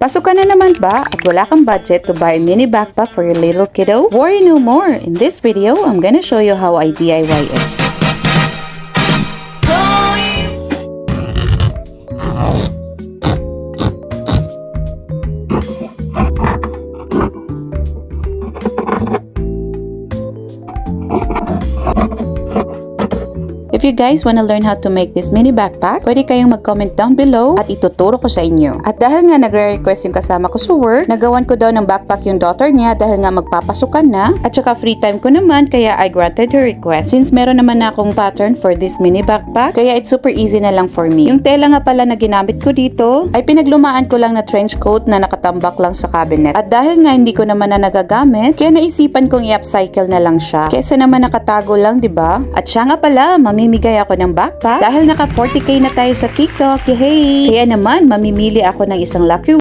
Pasukan na naman ba at wala kang budget to buy a mini backpack for your little kiddo? Worry no more! In this video, I'm gonna show you how I DIY it. If you guys wanna learn how to make this mini backpack, pwede kayong mag-comment down below at ituturo ko sa inyo. At dahil nga nagre-request yung kasama ko sa work, nagawan ko daw ng backpack yung daughter niya dahil nga magpapasukan na, at saka free time ko naman kaya I granted her request. Since meron naman na akong pattern for this mini backpack, kaya it's super easy na lang for me. Yung tela nga pala na ginamit ko dito ay pinaglumaan ko lang na trench coat na nakatambak lang sa cabinet. At dahil nga hindi ko naman na nagagamit, kaya naisipan kong i-upcycle na lang siya. Kesa naman nakatago lang, 'di ba? At siya nga pala, mamimigay ako ng backpack dahil naka 40k na tayo sa TikTok. Yay! Kaya naman mamimili ako ng isang lucky